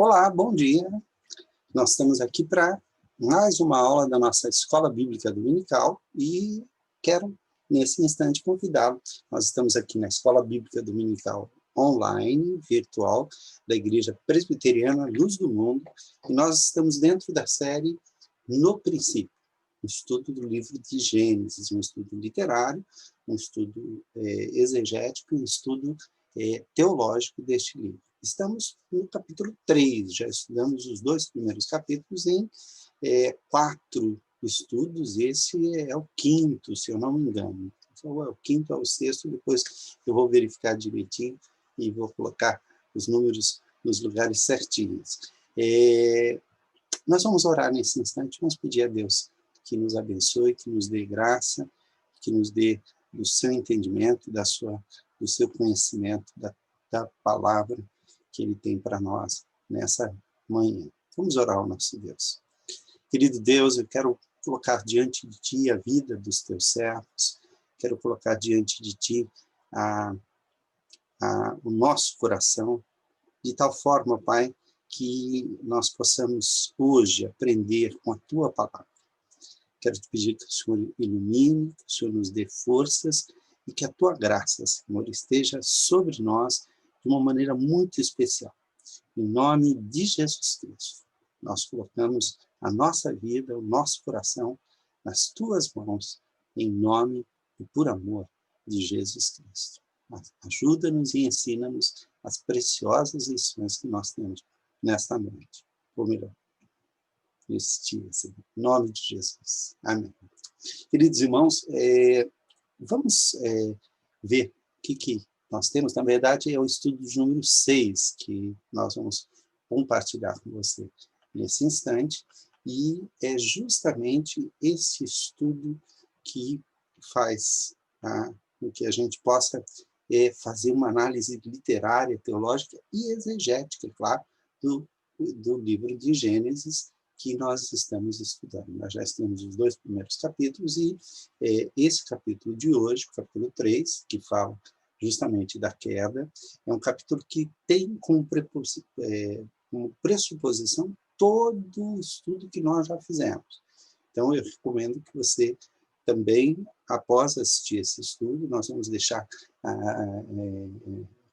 Olá, bom dia. Nós estamos aqui para mais uma aula da nossa Escola Bíblica Dominical e quero, nesse instante, convidá-lo. Nós estamos aqui na Escola Bíblica Dominical online, virtual, da Igreja Presbiteriana Luz do Mundo, e nós estamos dentro da série No Princípio, um estudo do livro de Gênesis, um estudo literário, um estudo exegético, um estudo teológico deste livro. Estamos no capítulo 3, já estudamos os 2 primeiros capítulos em 4 estudos, esse é o 5º, se eu não me engano. Então, é o 5º ao 6º, depois eu vou verificar direitinho e vou colocar os números nos lugares certinhos. Nós vamos orar nesse instante, vamos pedir a Deus que nos abençoe, que nos dê graça, que nos dê do seu entendimento, do seu conhecimento, da palavra que Ele tem para nós nessa manhã. Vamos orar ao nosso Deus. Querido Deus, eu quero colocar diante de Ti a vida dos Teus servos, quero colocar diante de Ti o nosso coração, de tal forma, Pai, que nós possamos hoje aprender com a Tua palavra. Quero te pedir que o Senhor ilumine, que o Senhor nos dê forças e que a Tua graça, Senhor, esteja sobre nós de uma maneira muito especial. Em nome de Jesus Cristo, nós colocamos a nossa vida, o nosso coração nas Tuas mãos, em nome e por amor de Jesus Cristo. Ajuda-nos e ensina-nos as preciosas lições que nós temos nesta noite. Ou melhor, neste dia, Senhor. Em nome de Jesus. Amém. Queridos irmãos, vamos ver o que nós temos. Na verdade, é o estudo de número 6 que nós vamos compartilhar com você nesse instante. E é justamente esse estudo que faz com que a gente possa fazer uma análise literária, teológica e exegética, claro, do livro de Gênesis, que nós estamos estudando. Nós já estamos nos 2 primeiros capítulos e esse capítulo de hoje, o capítulo 3, que fala justamente da queda, é um capítulo que tem como pressuposição todo o estudo que nós já fizemos. Então, eu recomendo que você também, após assistir esse estudo, nós vamos deixar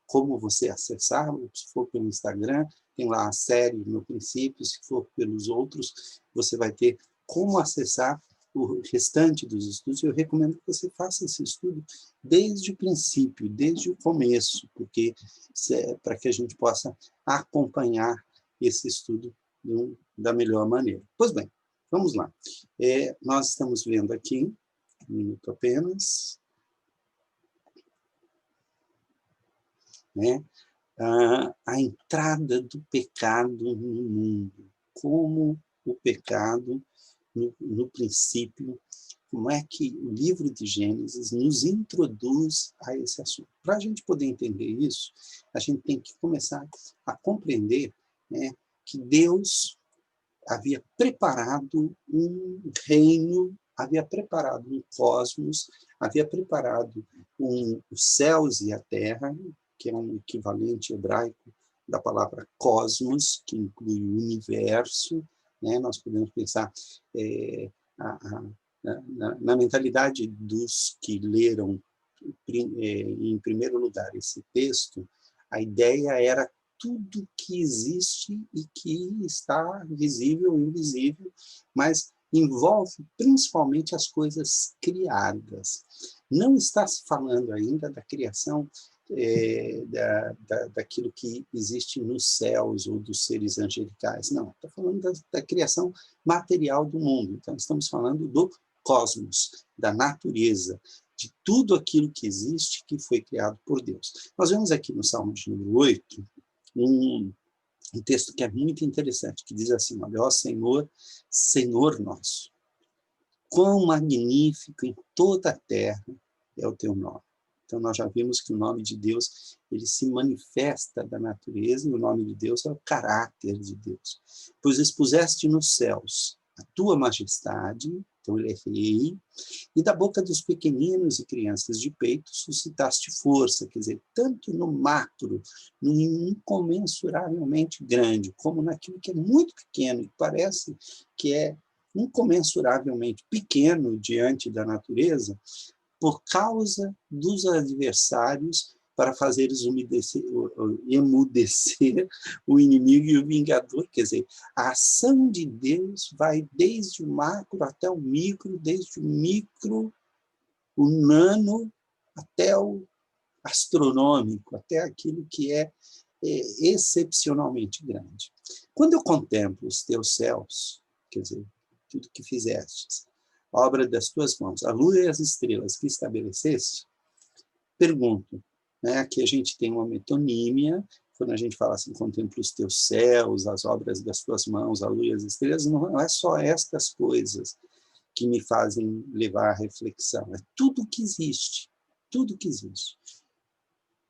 como você acessar, se for pelo Instagram, tem lá a série No Princípio, se for pelos outros, você vai ter como acessar o restante dos estudos. Eu recomendo que você faça esse estudo desde o princípio, desde o começo, porque para que a gente possa acompanhar esse estudo da melhor maneira. Pois bem, vamos lá. Nós estamos vendo aqui, um minuto apenas, a entrada do pecado no mundo, como o pecado, no princípio, como é que o livro de Gênesis nos introduz a esse assunto. Para a gente poder entender isso, a gente tem que começar a compreender que Deus havia preparado um reino, havia preparado um cosmos, havia preparado os céus e a terra, que é um equivalente hebraico da palavra cosmos, que inclui o universo. Nós podemos pensar na mentalidade dos que leram, em primeiro lugar, esse texto. A ideia era tudo que existe e que está visível ou invisível, mas envolve principalmente as coisas criadas. Não está se falando ainda da criação daquilo que existe nos céus ou dos seres angelicais. Não, está falando da criação material do mundo. Então, estamos falando do cosmos, da natureza, de tudo aquilo que existe que foi criado por Deus. Nós vemos aqui no Salmo de número 8, um texto que é muito interessante, que diz assim: olha, ó Senhor, Senhor nosso, quão magnífico em toda a terra é o teu nome. Então, nós já vimos que o nome de Deus, ele se manifesta da natureza, e o nome de Deus é o caráter de Deus. Pois expuseste nos céus a tua majestade Então, ele é rei. E da boca dos pequeninos e crianças de peito suscitaste força, quer dizer, tanto no macro, no incomensuravelmente grande, como naquilo que é muito pequeno e parece que é incomensuravelmente pequeno diante da natureza, por causa dos adversários, para fazer emudecer o inimigo e o vingador. Quer dizer, a ação de Deus vai desde o macro até o micro, desde o micro, o nano, até o astronômico, até aquilo que é excepcionalmente grande. Quando eu contemplo os teus céus, quer dizer, tudo que fizestes, a obra das tuas mãos, a lua e as estrelas que estabeleceste, pergunto, né, aqui a gente tem uma metonímia, quando a gente fala assim, contempla os teus céus, as obras das tuas mãos, a lua e as estrelas, não é só estas coisas que me fazem levar à reflexão, é tudo que existe, tudo que existe.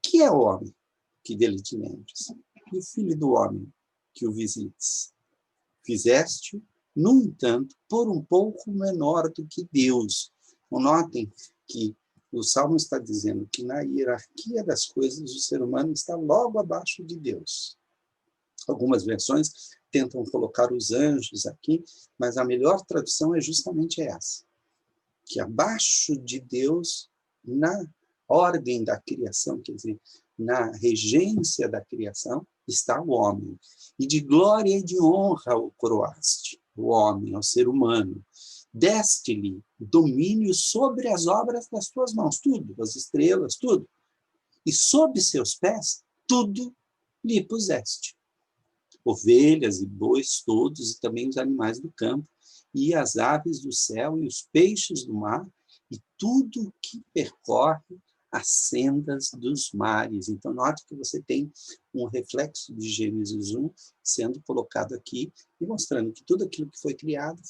Que é o homem que dele te lembres? E o filho do homem que o visites? Fizeste, no entanto, por um pouco menor do que Deus. Notem que o Salmo está dizendo que na hierarquia das coisas o ser humano está logo abaixo de Deus. Algumas versões tentam colocar os anjos aqui, mas a melhor tradução é justamente essa, que abaixo de Deus, na ordem da criação, quer dizer, na regência da criação, está o homem. E de glória e de honra o coroaste, o homem, o ser humano. Deste-lhe domínio sobre as obras das tuas mãos, tudo, as estrelas, tudo. E sob seus pés, tudo lhe puseste. Ovelhas e bois todos, e também os animais do campo, e as aves do céu, e os peixes do mar, e tudo que percorre as sendas dos mares. Então, note que você tem um reflexo de Gênesis 1 sendo colocado aqui e mostrando que tudo aquilo que foi criado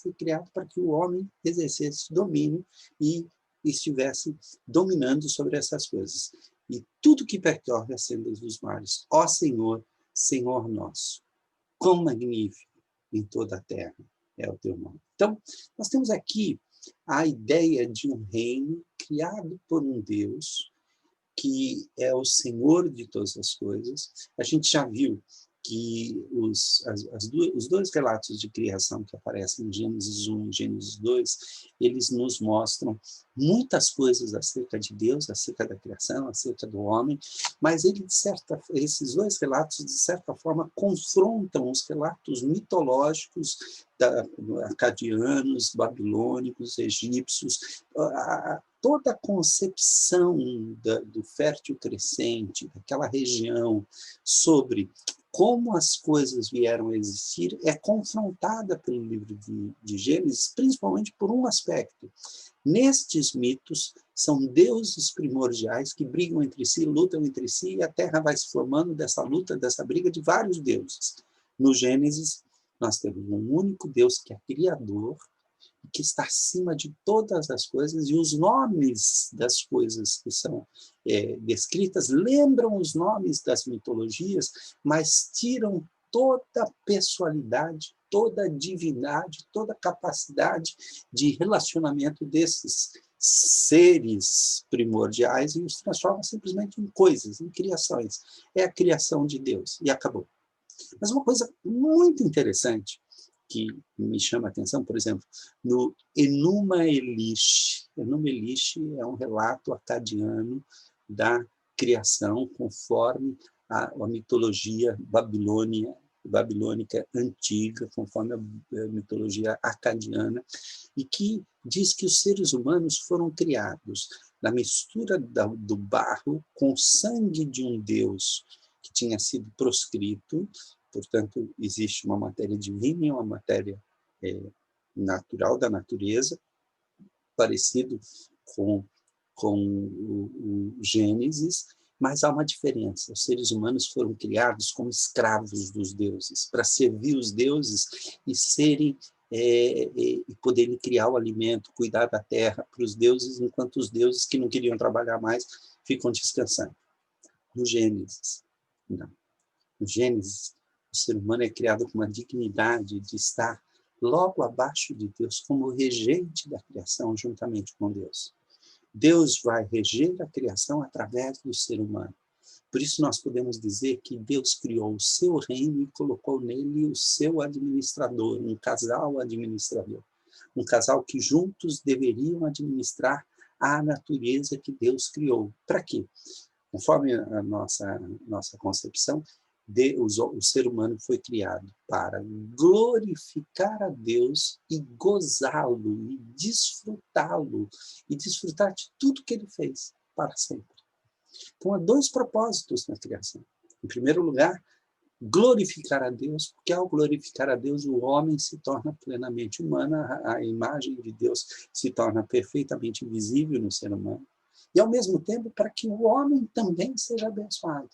para que o homem exercesse domínio e estivesse dominando sobre essas coisas. E tudo que percorre as sendas dos mares. Ó Senhor, Senhor nosso, quão magnífico em toda a terra é o teu nome. Então, nós temos aqui a ideia de um reino criado por um Deus, que é o Senhor de todas as coisas. A gente já viu que os dois relatos de criação que aparecem em Gênesis 1 e Gênesis 2, eles nos mostram muitas coisas acerca de Deus, acerca da criação, acerca do homem, mas esses dois relatos, de certa forma, confrontam os relatos mitológicos acadianos, babilônicos, egípcios, toda a concepção do fértil crescente, daquela região, sobre como as coisas vieram a existir, é confrontada pelo livro de Gênesis, principalmente por um aspecto. Nestes mitos, são deuses primordiais que brigam entre si, lutam entre si, e a Terra vai se formando dessa luta, dessa briga de vários deuses. No Gênesis, nós temos um único Deus que é criador, que está acima de todas as coisas, e os nomes das coisas que são descritas lembram os nomes das mitologias, mas tiram toda a pessoalidade, toda a divindade, toda a capacidade de relacionamento desses seres primordiais e os transformam simplesmente em coisas, em criações. É a criação de Deus, e acabou. Mas uma coisa muito interessante que me chama a atenção, por exemplo, no Enuma Elish. Enuma Elish é um relato acadiano da criação conforme a mitologia babilônica antiga, conforme a mitologia acadiana, e que diz que os seres humanos foram criados na mistura do barro com o sangue de um deus que tinha sido proscrito. Portanto, existe uma matéria divina e uma matéria natural da natureza, parecido com o Gênesis, mas há uma diferença. Os seres humanos foram criados como escravos dos deuses, para servir os deuses e serem e poderem criar o alimento, cuidar da terra para os deuses, enquanto os deuses que não queriam trabalhar mais ficam descansando. No Gênesis, não. No Gênesis, o ser humano é criado com uma dignidade de estar logo abaixo de Deus, como regente da criação juntamente com Deus. Deus vai reger a criação através do ser humano. Por isso nós podemos dizer que Deus criou o seu reino e colocou nele o seu administrador, um casal administrador. Um casal que juntos deveriam administrar a natureza que Deus criou. Para quê? Conforme a nossa concepção, o ser humano foi criado para glorificar a Deus e gozá-lo, e desfrutá-lo, e desfrutar de tudo que ele fez para sempre. Então, há dois propósitos na criação. Em primeiro lugar, glorificar a Deus, porque ao glorificar a Deus, o homem se torna plenamente humano, a imagem de Deus se torna perfeitamente visível no ser humano. E, ao mesmo tempo, para que o homem também seja abençoado.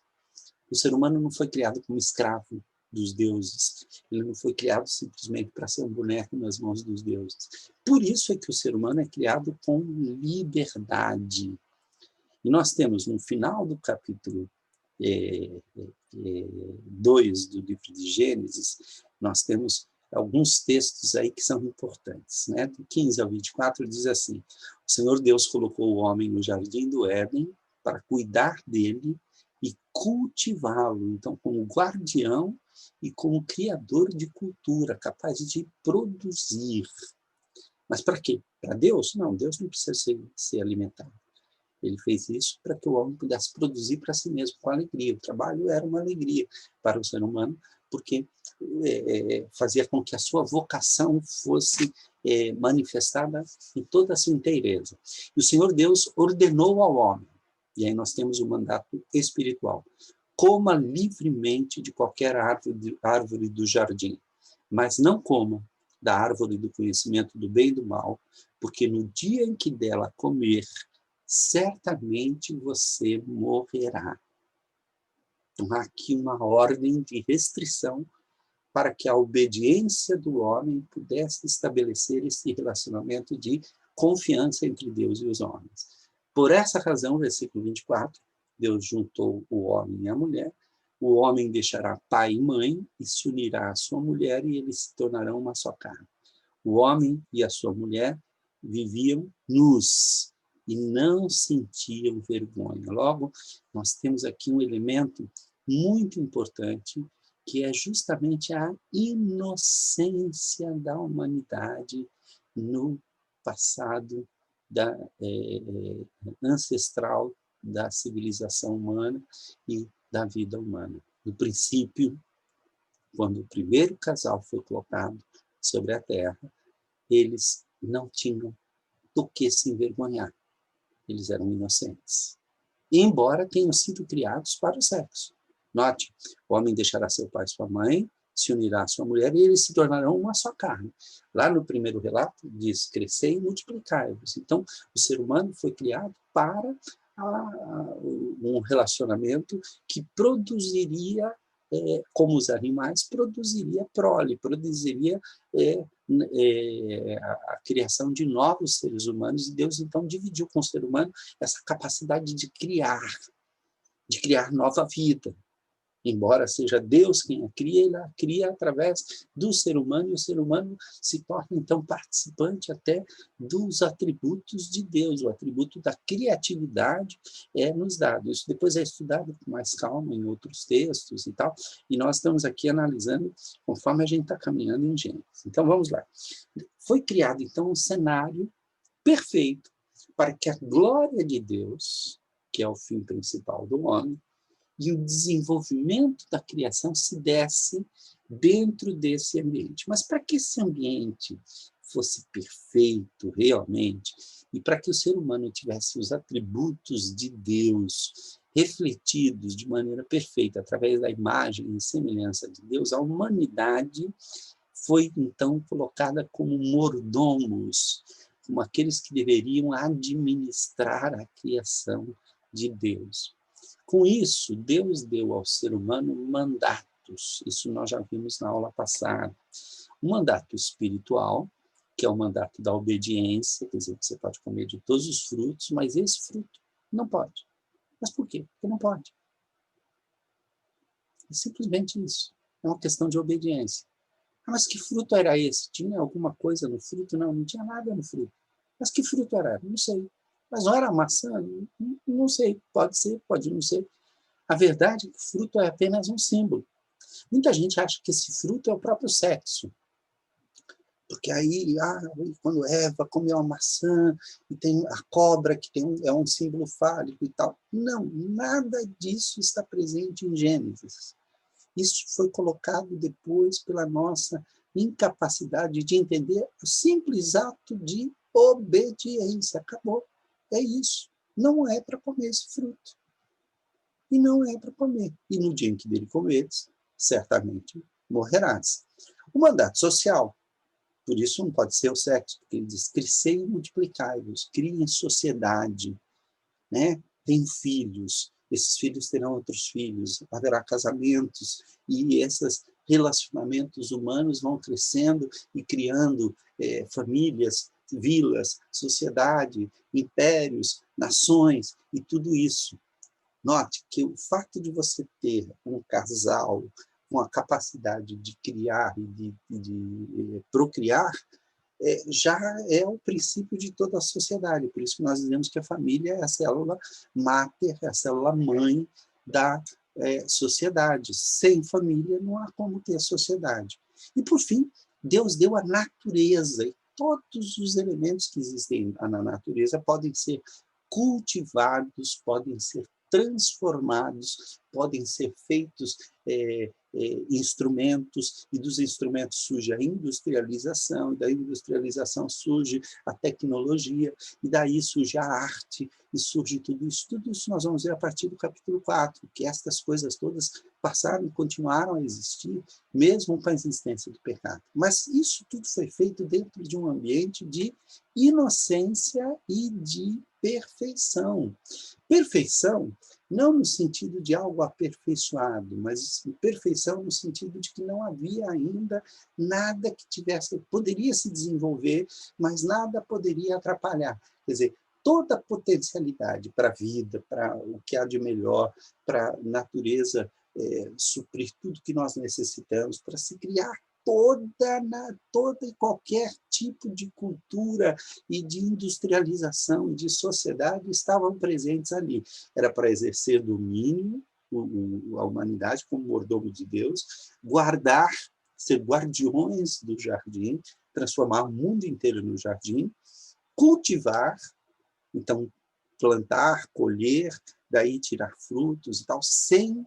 O ser humano não foi criado como escravo dos deuses. Ele não foi criado simplesmente para ser um boneco nas mãos dos deuses. Por isso é que o ser humano é criado com liberdade. E nós temos, no final do capítulo 2 do livro de Gênesis, nós temos alguns textos aí que são importantes, né? Do 15 ao 24 diz assim: o Senhor Deus colocou o homem no jardim do Éden para cuidar dele e cultivá-lo, então como guardião e como criador de cultura, capaz de produzir. Mas para quê? Para Deus? Não, Deus não precisa ser alimentado. Ele fez isso para que o homem pudesse produzir para si mesmo com alegria. O trabalho era uma alegria para o ser humano, porque fazia com que a sua vocação fosse manifestada em toda a sua inteireza. E o Senhor Deus ordenou ao homem, e aí nós temos o mandato espiritual: coma livremente de qualquer árvore do jardim, mas não coma da árvore do conhecimento do bem e do mal, porque no dia em que dela comer, certamente você morrerá. Então, há aqui uma ordem de restrição para que a obediência do homem pudesse estabelecer esse relacionamento de confiança entre Deus e os homens. Por essa razão, versículo 24, Deus juntou o homem e a mulher, o homem deixará pai e mãe e se unirá à sua mulher e eles se tornarão uma só carne. O homem e a sua mulher viviam nus e não sentiam vergonha. Logo, nós temos aqui um elemento muito importante, que é justamente a inocência da humanidade no passado ancestral da civilização humana e da vida humana. No princípio, quando o primeiro casal foi colocado sobre a terra, eles não tinham do que se envergonhar. Eles eram inocentes. Embora tenham sido criados para o sexo. Note, o homem deixará seu pai e sua mãe, se unirá à sua mulher e eles se tornarão uma só carne. Lá no primeiro relato diz: crescei e multiplicai-vos. Então, o ser humano foi criado para um relacionamento que produziria, como os animais, produziria prole, produziria a criação de novos seres humanos, e Deus então dividiu com o ser humano essa capacidade de criar nova vida. Embora seja Deus quem a cria, ele a cria através do ser humano, e o ser humano se torna, então, participante até dos atributos de Deus. O atributo da criatividade é nos dado. Isso depois é estudado com mais calma em outros textos e tal, e nós estamos aqui analisando conforme a gente está caminhando em Gênesis. Então, vamos lá. Foi criado, então, um cenário perfeito para que a glória de Deus, que é o fim principal do homem, e o desenvolvimento da criação se desse dentro desse ambiente. Mas para que esse ambiente fosse perfeito realmente, e para que o ser humano tivesse os atributos de Deus refletidos de maneira perfeita através da imagem e semelhança de Deus, a humanidade foi então colocada como mordomos, como aqueles que deveriam administrar a criação de Deus. Com isso, Deus deu ao ser humano mandatos. Isso nós já vimos na aula passada. Um mandato espiritual, que é o mandato da obediência, quer dizer, que você pode comer de todos os frutos, mas esse fruto não pode. Mas por quê? Porque não pode. É simplesmente isso. É uma questão de obediência. Ah, mas que fruto era esse? Tinha alguma coisa no fruto? Não, não tinha nada no fruto. Mas que fruto era? Não sei. Mas não era maçã? Não sei. Pode ser, pode não ser. A verdade é que o fruto é apenas um símbolo. Muita gente acha que esse fruto é o próprio sexo. Porque aí, quando Eva comeu a maçã, e tem a cobra, que é um símbolo fálico e tal. Não, nada disso está presente em Gênesis. Isso foi colocado depois pela nossa incapacidade de entender o simples ato de obediência. Acabou. É isso. Não é para comer esse fruto. E não é para comer. E no dia em que dele comeres, certamente morrerás. O mandato social, por isso não pode ser o sexo, porque ele diz, crescei e multiplicai-vos, criem sociedade, né? Tem filhos, esses filhos terão outros filhos, haverá casamentos, e esses relacionamentos humanos vão crescendo e criando famílias, vilas, sociedade, impérios, nações, e tudo isso. Note que o fato de você ter um casal com a capacidade de criar e de procriar, já é o princípio de toda a sociedade. Por isso que nós dizemos que a família é a célula máter, é a célula mãe da sociedade. Sem família não há como ter sociedade. E, por fim, Deus deu a natureza, e todos os elementos que existem na natureza podem ser cultivados, podem ser transformados, podem ser feitos instrumentos, e dos instrumentos surge a industrialização, e da industrialização surge a tecnologia, e daí surge a arte, e surge tudo isso nós vamos ver a partir do capítulo 4, que estas coisas todas passaram e continuaram a existir, mesmo com a existência do pecado. Mas isso tudo foi feito dentro de um ambiente de inocência e de perfeição. Perfeição não no sentido de algo aperfeiçoado, mas perfeição no sentido de que não havia ainda nada que poderia se desenvolver, mas nada poderia atrapalhar. Quer dizer, toda a potencialidade para a vida, para o que há de melhor, para a natureza suprir tudo que nós necessitamos, para se criar toda e qualquer tipo de cultura e de industrialização, de sociedade, estavam presentes ali. Era para exercer domínio, a humanidade como mordomo de Deus, guardar, ser guardiões do jardim, transformar o mundo inteiro no jardim, cultivar, então plantar, colher, daí tirar frutos e tal, sem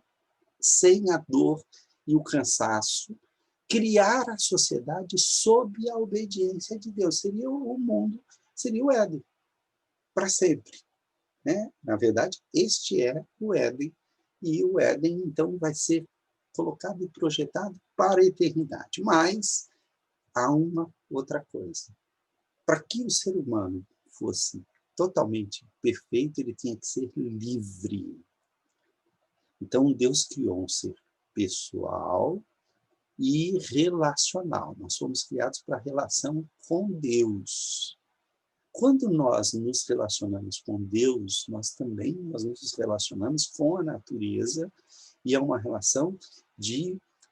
a dor e o cansaço, criar a sociedade sob a obediência de Deus. Seria o mundo, seria o Éden, para sempre. Né? Na verdade, este é o Éden, e o Éden, então, vai ser colocado e projetado para a eternidade. Mas há uma outra coisa. Para que o ser humano fosse totalmente perfeito, ele tinha que ser livre. Então, Deus criou um ser pessoal e relacional. Nós fomos criados para a relação com Deus. Quando nós nos relacionamos com Deus, nós também nos relacionamos com a natureza, e é uma relação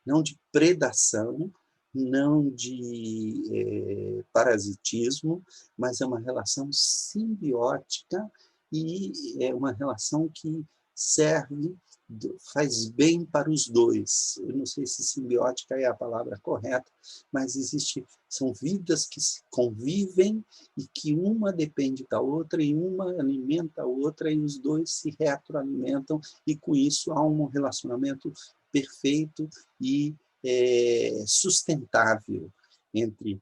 não de predação, não de parasitismo, mas é uma relação simbiótica, e é uma relação que serve, faz bem para os dois. Eu não sei se simbiótica é a palavra correta, mas são vidas que convivem e que uma depende da outra, e uma alimenta a outra, e os dois se retroalimentam, e com isso há um relacionamento perfeito e sustentável entre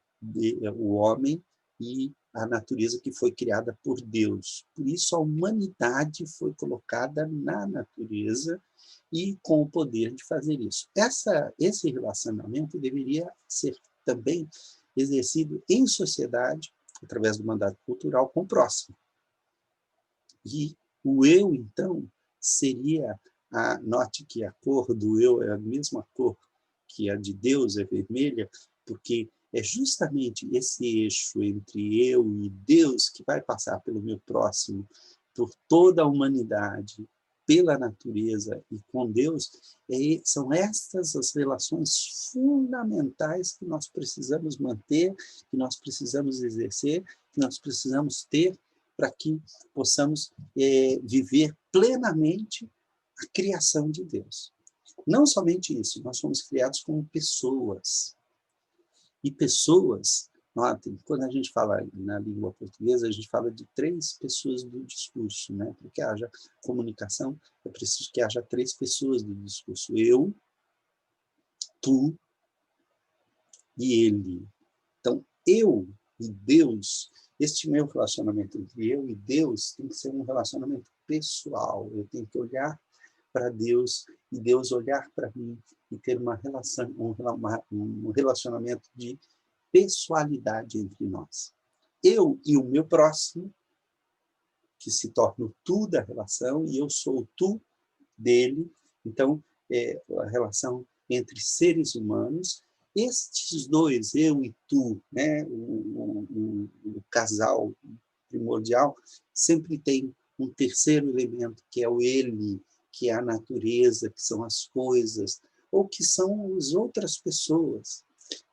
o homem e a natureza que foi criada por Deus. Por isso a humanidade foi colocada na natureza e com o poder de fazer isso. Esse relacionamento deveria ser também exercido em sociedade, através do mandato cultural, com o próximo. E o eu, então, seria, note que a cor do eu é a mesma cor que a de Deus, é vermelha, porque é justamente esse eixo entre eu e Deus que vai passar pelo meu próximo, por toda a humanidade, pela natureza e com Deus, são estas as relações fundamentais que nós precisamos manter, que nós precisamos exercer, que nós precisamos ter para que possamos viver plenamente a criação de Deus. Não somente isso, nós fomos criados como pessoas. E pessoas, notem, quando a gente fala na língua portuguesa, a gente fala de 3 pessoas do discurso, né? Para que haja comunicação, é preciso que haja 3 pessoas do discurso. Eu, tu e ele. Então, eu e Deus, este meu relacionamento entre eu e Deus tem que ser um relacionamento pessoal. Eu tenho que olhar para Deus e Deus olhar para mim e ter uma relação, um relacionamento de pessoalidade entre nós. Eu e o meu próximo, que se torna o tu da relação, e eu sou o tu dele. Então, a relação entre seres humanos, estes dois, eu e tu, né, o casal primordial, sempre tem um terceiro elemento, que é o ele, que é a natureza, que são as coisas, ou que são as outras pessoas.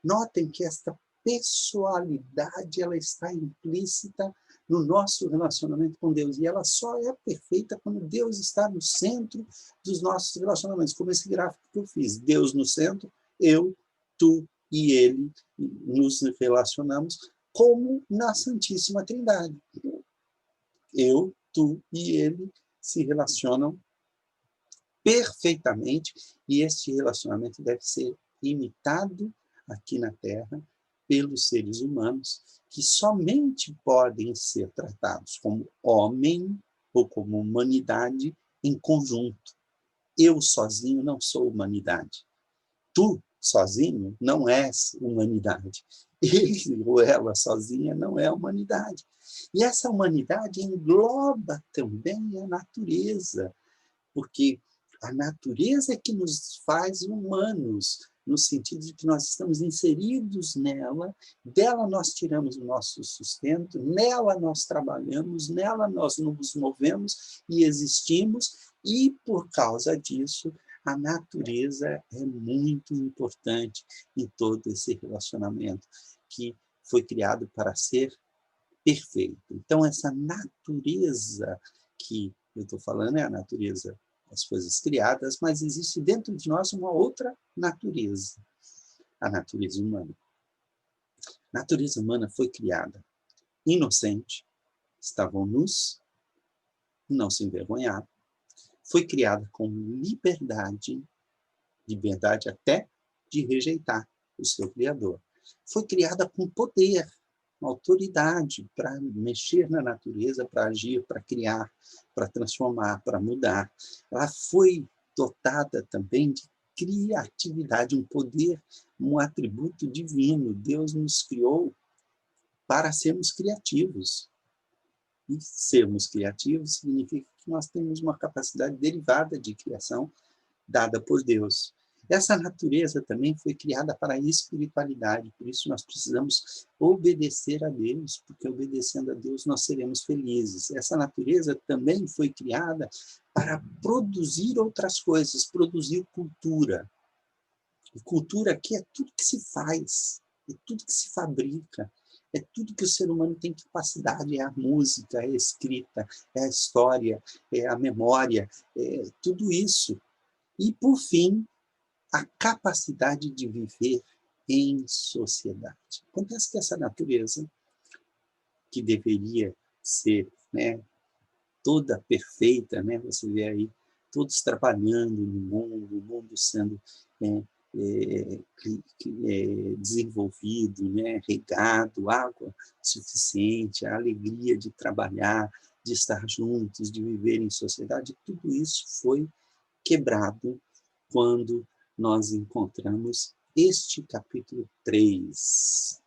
Notem que esta pessoalidade ela está implícita no nosso relacionamento com Deus, e ela só é perfeita quando Deus está no centro dos nossos relacionamentos, como esse gráfico que eu fiz. Deus no centro, eu, tu e ele nos relacionamos como na Santíssima Trindade. Eu, tu e ele se relacionam perfeitamente, e este relacionamento deve ser imitado aqui na Terra pelos seres humanos, que somente podem ser tratados como homem ou como humanidade em conjunto. Eu sozinho não sou humanidade. Tu sozinho não és humanidade. Ele ou ela sozinha não é humanidade. E essa humanidade engloba também a natureza, porque a natureza é que nos faz humanos, no sentido de que nós estamos inseridos nela, dela nós tiramos o nosso sustento, nela nós trabalhamos, nela nós nos movemos e existimos, e por causa disso, a natureza é muito importante em todo esse relacionamento, que foi criado para ser perfeito. Então, essa natureza que eu estou falando é a natureza das coisas criadas, mas existe dentro de nós uma outra natureza, a natureza humana. A natureza humana foi criada inocente, estavam nus, não se envergonhavam, foi criada com liberdade, liberdade até de rejeitar o seu Criador. Foi criada com poder, autoridade para mexer na natureza, para agir, para criar, para transformar, para mudar. Ela foi dotada também de criatividade, um poder, um atributo divino. Deus nos criou para sermos criativos. E sermos criativos significa que nós temos uma capacidade derivada de criação dada por Deus. Essa natureza também foi criada para a espiritualidade, por isso nós precisamos obedecer a Deus, porque obedecendo a Deus nós seremos felizes. Essa natureza também foi criada para produzir outras coisas, produzir cultura. E cultura aqui é tudo que se faz, é tudo que se fabrica, é tudo que o ser humano tem capacidade, é a música, é a escrita, é a história, é a memória, é tudo isso. E, por fim, a capacidade de viver em sociedade. Acontece que essa natureza, que deveria ser, né, toda perfeita, né, você vê aí todos trabalhando no mundo, o mundo sendo desenvolvido, né, regado, água suficiente, a alegria de trabalhar, de estar juntos, de viver em sociedade, tudo isso foi quebrado quando nós encontramos este capítulo 3.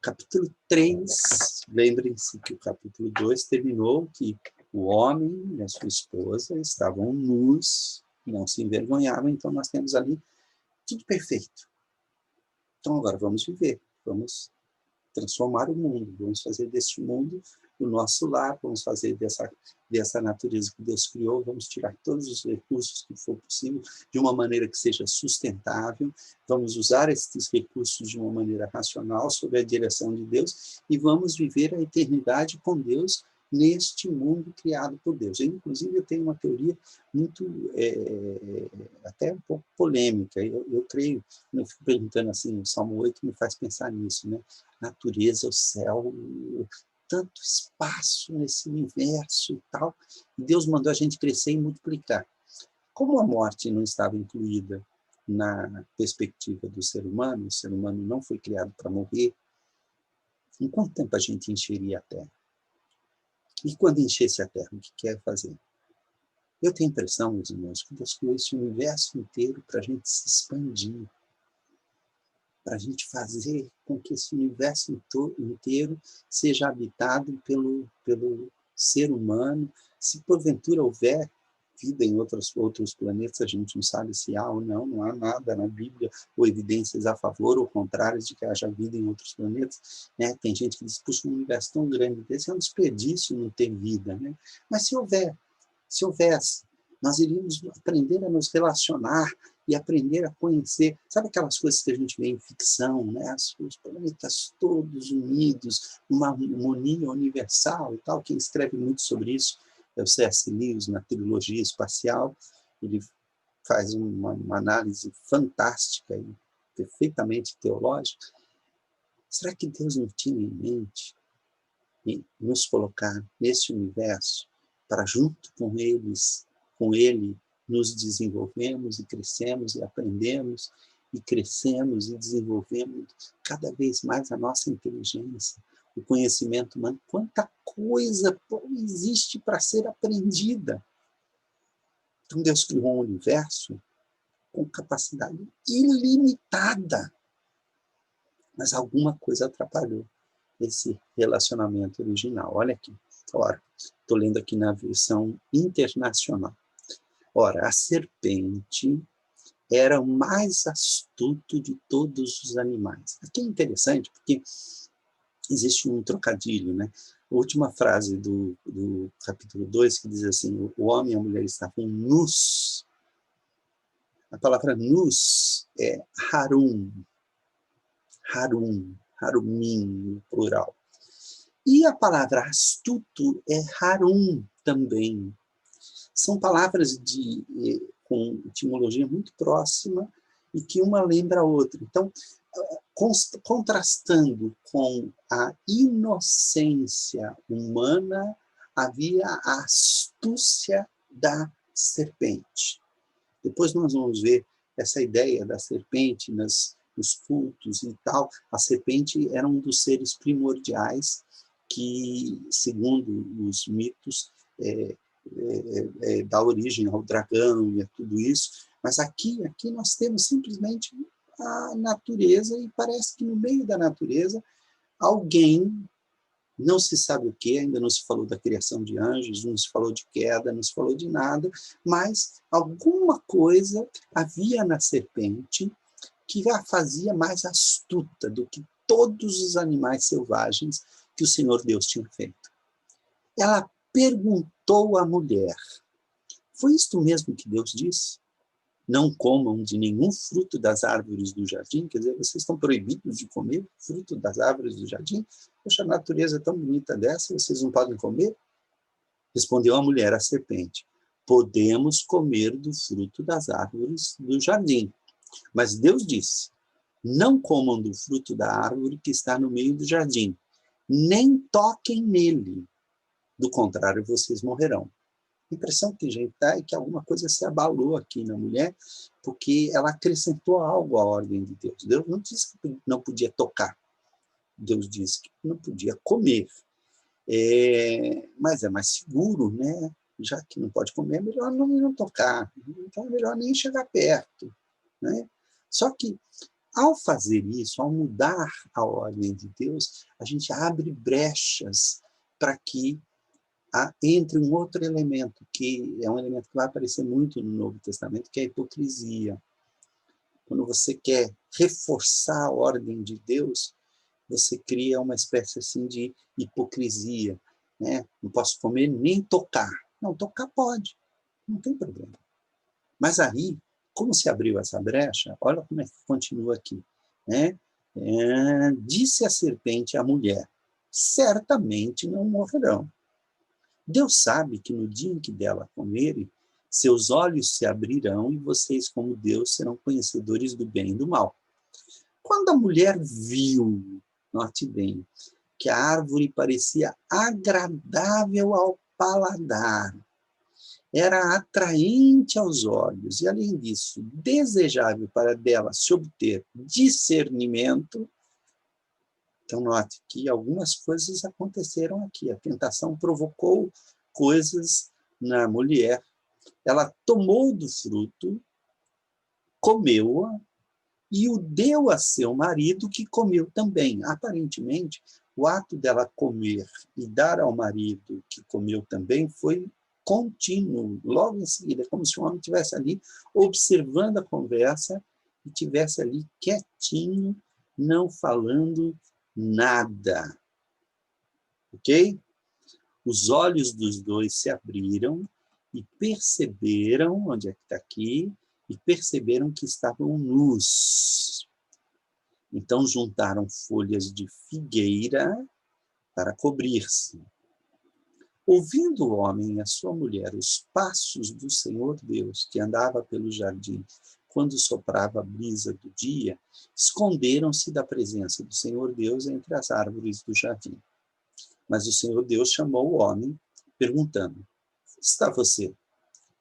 Capítulo 3, lembrem-se que o capítulo 2 terminou que o homem e a sua esposa estavam nus, não se envergonhavam, então nós temos ali tudo perfeito. Então agora vamos viver, vamos transformar o mundo, vamos fazer deste mundo o nosso lar, vamos fazer dessa natureza que Deus criou, vamos tirar todos os recursos que for possível, de uma maneira que seja sustentável, vamos usar esses recursos de uma maneira racional, sob a direção de Deus, e vamos viver a eternidade com Deus neste mundo criado por Deus. Inclusive, eu tenho uma teoria muito, até um pouco polêmica, eu creio, eu fico perguntando assim, o Salmo 8 me faz pensar nisso, né? Natureza, o céu, tanto espaço nesse universo e tal, e Deus mandou a gente crescer e multiplicar. Como a morte não estava incluída na perspectiva do ser humano, o ser humano não foi criado para morrer, em quanto tempo a gente encheria a Terra? E quando enchesse a Terra, o que quer fazer? Eu tenho a impressão, meus irmãos, que Deus criou esse universo inteiro para a gente se expandir, para a gente fazer com que esse universo inteiro seja habitado pelo ser humano. Se porventura houver vida em outros planetas, a gente não sabe se há ou não, não há nada na Bíblia ou evidências a favor ou contrárias de que haja vida em outros planetas, né? Tem gente que diz, puxa, um universo tão grande desse é um desperdício não ter vida, né? Mas se houvesse, nós iríamos aprender a nos relacionar e aprender a conhecer, sabe aquelas coisas que a gente vê em ficção, né? Os planetas todos unidos, uma harmonia universal e tal, quem escreve muito sobre isso é o C.S. Lewis, na trilogia espacial, ele faz uma análise fantástica e perfeitamente teológica. Será que Deus não tinha em mente nos colocar nesse universo para, junto com ele, nos desenvolvemos e crescemos e aprendemos e crescemos e desenvolvemos cada vez mais a nossa inteligência, o conhecimento humano? Quanta coisa existe para ser aprendida! Então Deus criou um universo com capacidade ilimitada, mas alguma coisa atrapalhou esse relacionamento original. Olha aqui, ora, estou lendo aqui na versão internacional. Ora, a serpente era o mais astuto de todos os animais. Aqui é interessante, porque existe um trocadilho, né? A última frase do capítulo 2, que diz assim, o homem e a mulher estavam nus. A palavra nus é harumim, no plural. E a palavra astuto é harum também. São palavras com etimologia muito próxima e que uma lembra a outra. Então, contrastando com a inocência humana, havia a astúcia da serpente. Depois nós vamos ver essa ideia da serpente nos cultos e tal. A serpente era um dos seres primordiais que, segundo os mitos, dá origem ao dragão e a tudo isso. Mas aqui nós temos simplesmente a natureza, e parece que no meio da natureza alguém, não se sabe o que, ainda não se falou da criação de anjos, não se falou de queda, não se falou de nada, mas alguma coisa havia na serpente que a fazia mais astuta do que todos os animais selvagens que o Senhor Deus tinha feito. Ela perguntou à mulher, foi isto mesmo que Deus disse? Não comam de nenhum fruto das árvores do jardim, quer dizer, vocês estão proibidos de comer fruto das árvores do jardim? Poxa, a natureza é tão bonita dessa, vocês não podem comer? Respondeu a mulher à serpente, podemos comer do fruto das árvores do jardim. Mas Deus disse, não comam do fruto da árvore que está no meio do jardim, nem toquem nele, do contrário vocês morrerão. A impressão que a gente dá é que alguma coisa se abalou aqui na mulher, porque ela acrescentou algo à ordem de Deus. Deus não disse que não podia tocar. Deus disse que não podia comer. Mas é mais seguro, né? Já que não pode comer, é melhor não tocar. Então é melhor nem chegar perto, né? Só que, ao fazer isso, ao mudar a ordem de Deus, a gente abre brechas para que entre um outro elemento, que é um elemento que vai aparecer muito no Novo Testamento, que é a hipocrisia. Quando você quer reforçar a ordem de Deus, você cria uma espécie assim de hipocrisia. né? Não posso comer nem tocar. Não, tocar pode, não tem problema. Mas aí, como se abriu essa brecha, olha como é que continua aqui, né? Disse a serpente à mulher, certamente não morrerão. Deus sabe que no dia em que dela comerem, seus olhos se abrirão e vocês, como Deus, serão conhecedores do bem e do mal. Quando a mulher viu, note bem, que a árvore parecia agradável ao paladar, era atraente aos olhos e, além disso, desejável para dela se obter discernimento. Então, note que algumas coisas aconteceram aqui. A tentação provocou coisas na mulher. Ela tomou do fruto, comeu-a e o deu a seu marido, que comeu também. Aparentemente, o ato dela comer e dar ao marido, que comeu também, foi contínuo, logo em seguida, como se o homem estivesse ali observando a conversa e estivesse ali quietinho, não falando nada. Ok? Os olhos dos dois se abriram e perceberam, onde é que está aqui, e perceberam que estavam nus. Então juntaram folhas de figueira para cobrir-se. Ouvindo o homem e a sua mulher os passos do Senhor Deus, que andava pelo jardim, quando soprava a brisa do dia, esconderam-se da presença do Senhor Deus entre as árvores do jardim. Mas o Senhor Deus chamou o homem, perguntando, onde está você?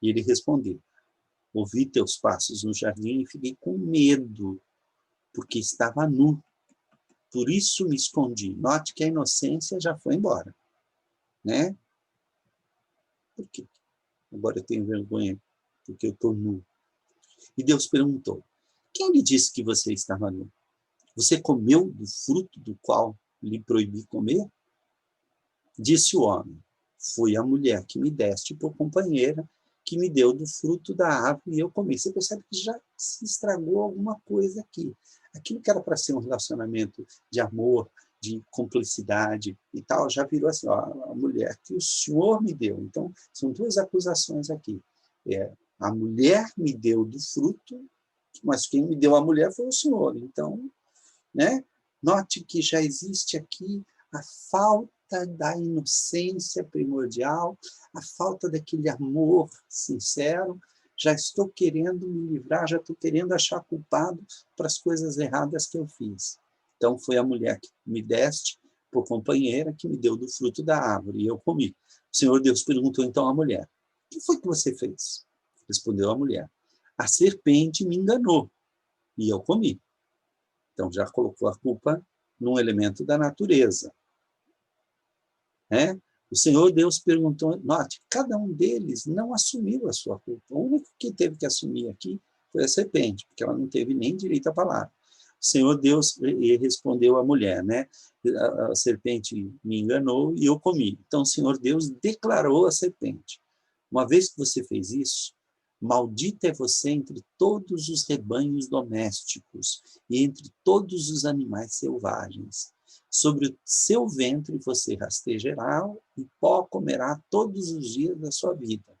E ele respondeu, ouvi teus passos no jardim e fiquei com medo, porque estava nu. Por isso me escondi. Note que a inocência já foi embora, né? Por quê? Agora eu tenho vergonha, porque eu estou nu. E Deus perguntou, quem lhe disse que você estava nu? Você comeu do fruto do qual lhe proibi comer? Disse o homem, foi a mulher que me deste por companheira, que me deu do fruto da árvore e eu comi. Você percebe que já se estragou alguma coisa aqui. Aquilo que era para ser um relacionamento de amor, de cumplicidade e tal, já virou assim, ó, a mulher que o Senhor me deu. Então, são duas acusações aqui. A mulher me deu do fruto, mas quem me deu a mulher foi o Senhor. Então, né? Note que já existe aqui a falta da inocência primordial, a falta daquele amor sincero. Já estou querendo me livrar, já estou querendo achar culpado para as coisas erradas que eu fiz. Então, foi a mulher que me deste por companheira, que me deu do fruto da árvore, e eu comi. O Senhor Deus perguntou então à mulher, o que foi que você fez? Respondeu a mulher, a serpente me enganou, e eu comi. Então, já colocou a culpa num elemento da natureza. Né? O Senhor Deus perguntou, note, cada um deles não assumiu a sua culpa. O único que teve que assumir aqui foi a serpente, porque ela não teve nem direito à palavra. O Senhor Deus respondeu à mulher, né? A serpente me enganou e eu comi. Então, o Senhor Deus declarou à serpente, uma vez que você fez isso, maldita é você entre todos os rebanhos domésticos e entre todos os animais selvagens. Sobre o seu ventre você rastejará e pó comerá todos os dias da sua vida.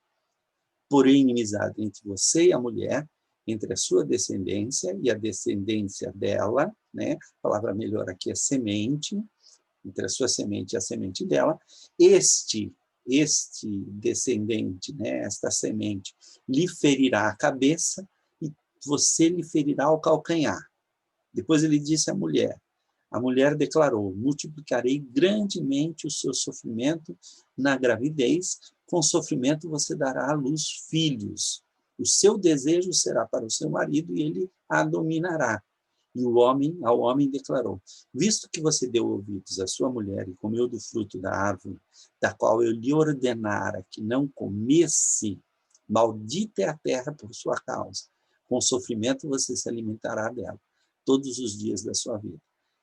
Porém, inimizade entre você e a mulher, entre a sua descendência e a descendência dela, né? A palavra melhor aqui é semente, entre a sua semente e a semente dela, este descendente, né, esta semente, lhe ferirá a cabeça e você lhe ferirá o calcanhar. Depois ele disse à mulher, a mulher declarou, multiplicarei grandemente o seu sofrimento na gravidez, com sofrimento você dará à luz filhos. O seu desejo será para o seu marido e ele a dominará. E ao homem declarou, visto que você deu ouvidos à sua mulher e comeu do fruto da árvore, da qual eu lhe ordenara que não comesse, maldita é a terra por sua causa. Com sofrimento você se alimentará dela todos os dias da sua vida.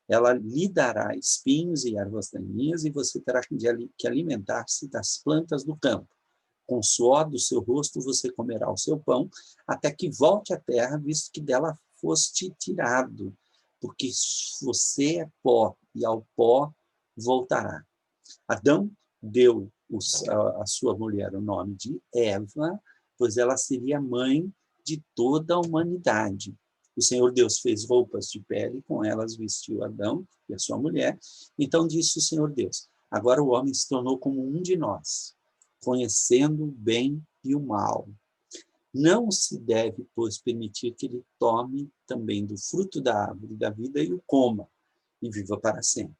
Ela lhe dará espinhos e ervas daninhas e você terá que alimentar-se das plantas do campo. Com o suor do seu rosto você comerá o seu pão, até que volte à terra, visto que dela foste tirado, porque você é pó, e ao pó voltará. Adão, deu a sua mulher o nome de Eva, pois ela seria mãe de toda a humanidade. O Senhor Deus fez roupas de pele, com elas vestiu Adão e a sua mulher. Então disse o Senhor Deus: agora o homem se tornou como um de nós, conhecendo o bem e o mal. Não se deve, pois, permitir que ele tome também do fruto da árvore da vida e o coma, e viva para sempre.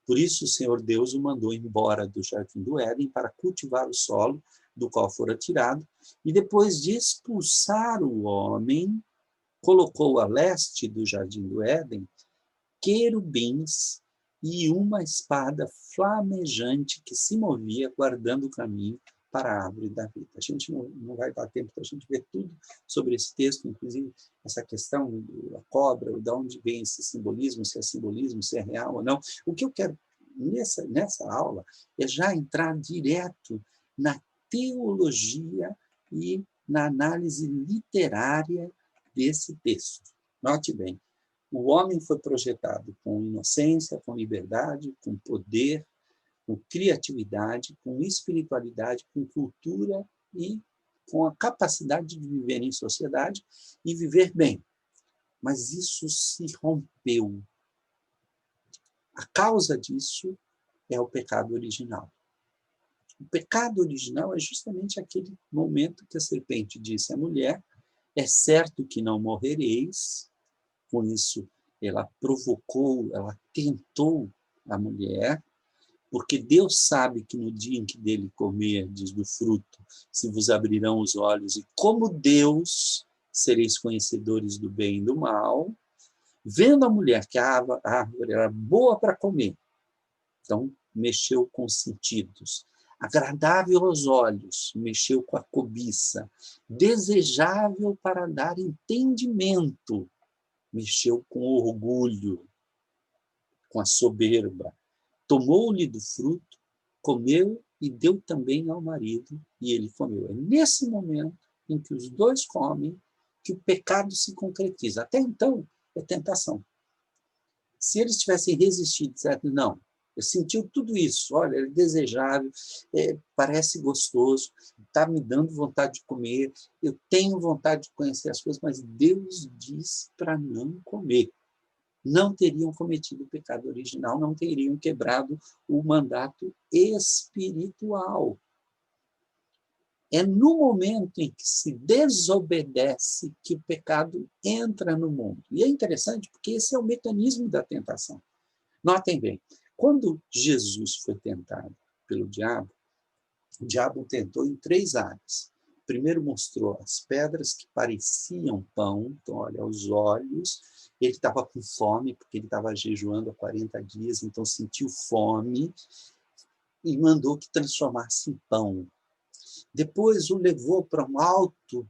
Por isso o Senhor Deus o mandou embora do jardim do Éden para cultivar o solo do qual fora tirado, e depois de expulsar o homem, colocou a leste do jardim do Éden querubins e uma espada flamejante que se movia guardando o caminho para a árvore da vida. A gente não vai dar tempo para a gente ver tudo sobre esse texto, inclusive essa questão da cobra, de onde vem esse simbolismo, se é real ou não. O que eu quero nessa aula é já entrar direto na teologia e na análise literária desse texto. Note bem, o homem foi projetado com inocência, com liberdade, com poder, com criatividade, com espiritualidade, com cultura e com a capacidade de viver em sociedade e viver bem. Mas isso se rompeu. A causa disso é o pecado original. O pecado original é justamente aquele momento que a serpente disse à mulher: é certo que não morrereis. Com isso, ela provocou, ela tentou a mulher, porque Deus sabe que no dia em que dele comerdes do fruto, se vos abrirão os olhos, e como Deus sereis conhecedores do bem e do mal. Vendo a mulher que a árvore era boa para comer, então mexeu com os sentidos, agradável aos olhos, mexeu com a cobiça, desejável para dar entendimento, mexeu com o orgulho, com a soberba. Tomou-lhe do fruto, comeu e deu também ao marido, e ele comeu. É nesse momento em que os dois comem que o pecado se concretiza. Até então, é tentação. Se eles tivessem resistido, certo? Não, sentiu tudo isso, olha, é desejável, parece gostoso, está me dando vontade de comer, eu tenho vontade de conhecer as coisas, mas Deus diz para não comer. Não teriam cometido o pecado original, não teriam quebrado o mandato espiritual. É no momento em que se desobedece que o pecado entra no mundo. E é interessante porque esse é o mecanismo da tentação. Notem bem, quando Jesus foi tentado pelo diabo, o diabo tentou em 3 áreas. Primeiro mostrou as pedras que pareciam pão, então olha, aos olhos. Ele estava com fome, porque ele estava jejuando há 40 dias, então sentiu fome e mandou que transformasse em pão. Depois o levou para um alto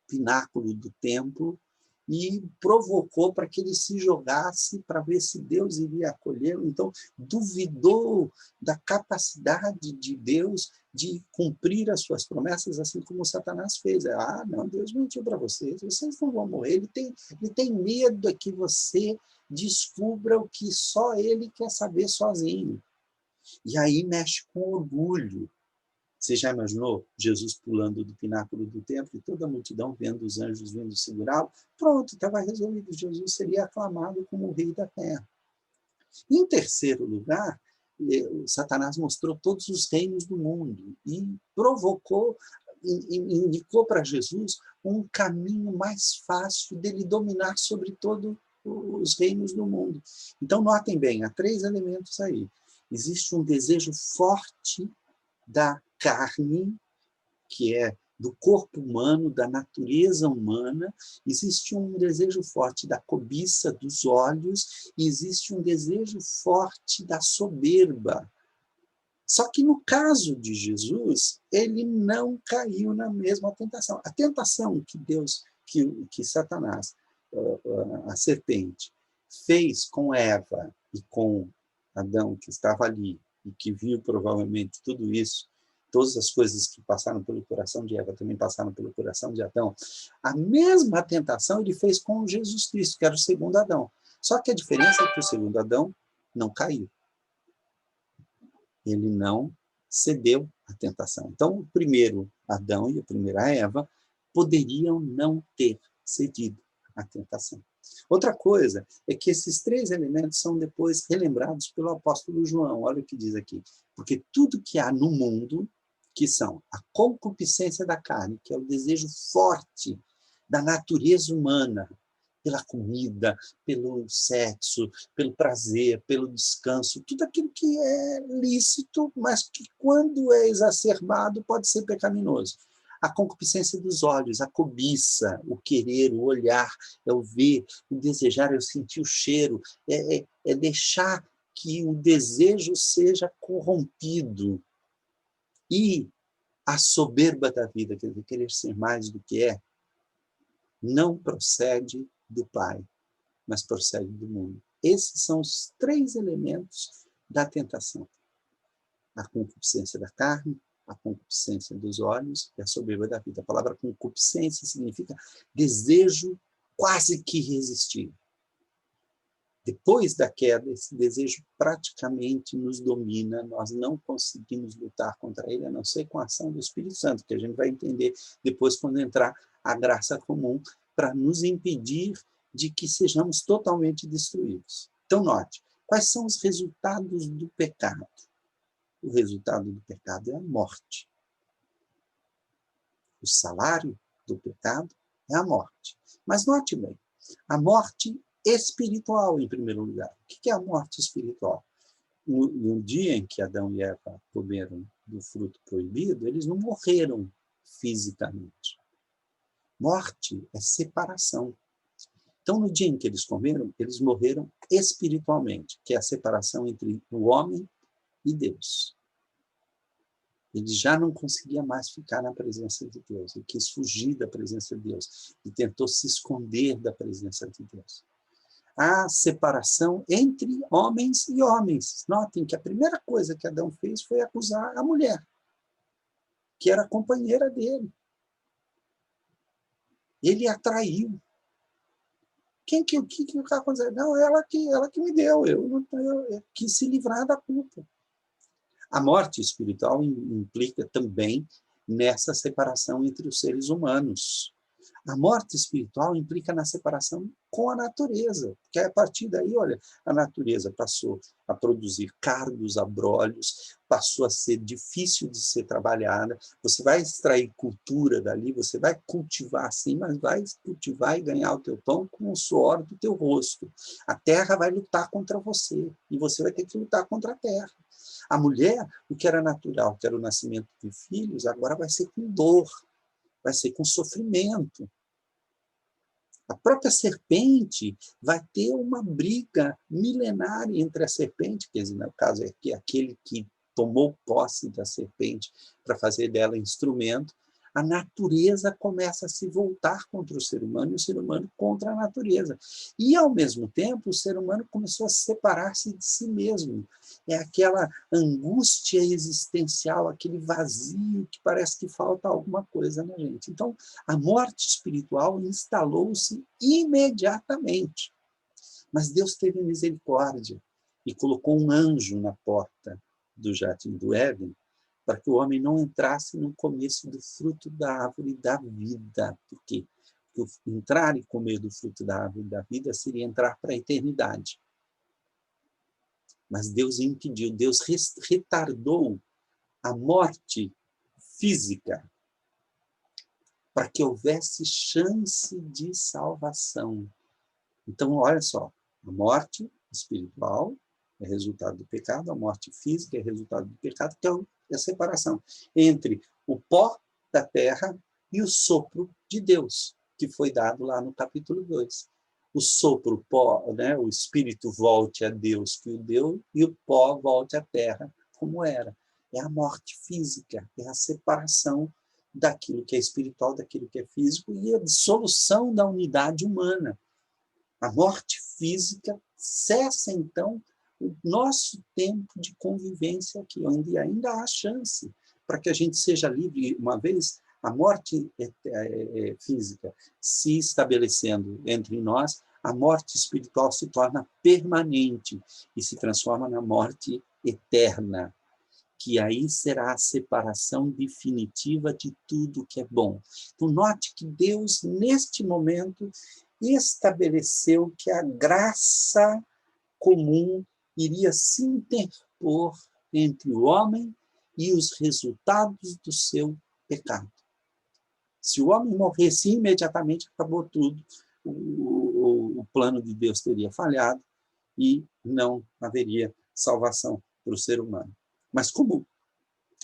pináculo do templo e provocou para que ele se jogasse para ver se Deus iria acolhê-lo. Então, duvidou da capacidade de Deus de cumprir as suas promessas, assim como Satanás fez. Ah, não, Deus mentiu para vocês não vão morrer. Ele tem medo de que você descubra o que só ele quer saber sozinho. E aí mexe com orgulho. Você já imaginou Jesus pulando do pináculo do templo e toda a multidão vendo os anjos vindo segurá-lo? Pronto, estava resolvido. Jesus seria aclamado como o rei da terra. Em terceiro lugar, Satanás mostrou todos os reinos do mundo e provocou, indicou para Jesus um caminho mais fácil dele dominar sobre todos os reinos do mundo. Então, notem bem, há 3 elementos aí. Existe um desejo forte da carne, que é do corpo humano, da natureza humana, existe um desejo forte da cobiça dos olhos, e existe um desejo forte da soberba. Só que no caso de Jesus, ele não caiu na mesma tentação. A tentação que Satanás, a serpente, fez com Eva e com Adão, que estava ali, e que viu provavelmente tudo isso, todas as coisas que passaram pelo coração de Eva também passaram pelo coração de Adão. A mesma tentação ele fez com Jesus Cristo, que era o segundo Adão. Só que a diferença é que o segundo Adão não caiu. Ele não cedeu à tentação. Então, o primeiro Adão e a primeira Eva poderiam não ter cedido à tentação. Outra coisa é que esses três elementos são depois relembrados pelo apóstolo João. Olha o que diz aqui. Porque tudo que há no mundo, que são a concupiscência da carne, que é o desejo forte da natureza humana, pela comida, pelo sexo, pelo prazer, pelo descanso, tudo aquilo que é lícito, mas que quando é exacerbado pode ser pecaminoso. A concupiscência dos olhos, a cobiça, o querer, o olhar, é o ver, o desejar, é o sentir o cheiro, é deixar que o desejo seja corrompido. E a soberba da vida, quer dizer, querer ser mais do que é, não procede do Pai, mas procede do mundo. Esses são os três elementos da tentação. A concupiscência da carne, a concupiscência dos olhos e a soberba da vida. A palavra concupiscência significa desejo quase que irresistível. Depois da queda, esse desejo praticamente nos domina, nós não conseguimos lutar contra ele, a não ser com a ação do Espírito Santo, que a gente vai entender depois quando entrar a graça comum, para nos impedir de que sejamos totalmente destruídos. Então, note, quais são os resultados do pecado? O resultado do pecado é a morte. O salário do pecado é a morte. Mas note bem, a morte espiritual, em primeiro lugar. O que é a morte espiritual? No dia em que Adão e Eva comeram do fruto proibido, eles não morreram fisicamente. Morte é separação. Então, no dia em que eles comeram, eles morreram espiritualmente, que é a separação entre o homem e Deus. Ele já não conseguia mais ficar na presença de Deus. Ele quis fugir da presença de Deus. E tentou se esconder da presença de Deus. A separação entre homens e homens. Notem que a primeira coisa que Adão fez foi acusar a mulher, que era a companheira dele. Ele a traiu. O que aconteceu? Não, ela que me deu. Eu quis se livrar da culpa. A morte espiritual implica também nessa separação entre os seres humanos. A morte espiritual implica na separação com a natureza, porque a partir daí, olha, a natureza passou a produzir cardos, abrolhos, passou a ser difícil de ser trabalhada, você vai extrair cultura dali, você vai cultivar sim, mas vai cultivar e ganhar o teu pão com o suor do teu rosto. A terra vai lutar contra você, e você vai ter que lutar contra a terra. A mulher, o que era natural, que era o nascimento de filhos, agora vai ser com dor, vai ser com sofrimento. A própria serpente vai ter uma briga milenária entre a serpente, quer dizer, no caso é aquele que tomou posse da serpente para fazer dela instrumento. A natureza começa a se voltar contra o ser humano e o ser humano contra a natureza. E, ao mesmo tempo, o ser humano começou a separar-se de si mesmo. É aquela angústia existencial, aquele vazio que parece que falta alguma coisa na gente. Então, a morte espiritual instalou-se imediatamente. Mas Deus teve misericórdia e colocou um anjo na porta do jardim do Éden, para que o homem não entrasse no começo do fruto da árvore da vida. Por quê? Porque entrar e comer do fruto da árvore da vida seria entrar para a eternidade. Mas Deus impediu, Deus retardou a morte física para que houvesse chance de salvação. Então, olha só, a morte espiritual é resultado do pecado, a morte física é resultado do pecado, que é a separação entre o pó da terra e o sopro de Deus, que foi dado lá no capítulo 2. O sopro, o pó, né, o espírito volte a Deus que o deu, e o pó volte à terra como era. É a morte física, é a separação daquilo que é espiritual, daquilo que é físico, e a dissolução da unidade humana. A morte física cessa, então, o nosso tempo de convivência aqui, onde ainda há chance para que a gente seja livre. Uma vez a morte física se estabelecendo entre nós, a morte espiritual se torna permanente e se transforma na morte eterna, que aí será a separação definitiva de tudo que é bom. Então, note que Deus, neste momento, estabeleceu que a graça comum iria se interpor entre o homem e os resultados do seu pecado. Se o homem morresse imediatamente, acabou tudo. O plano de Deus teria falhado e não haveria salvação para o ser humano. Mas como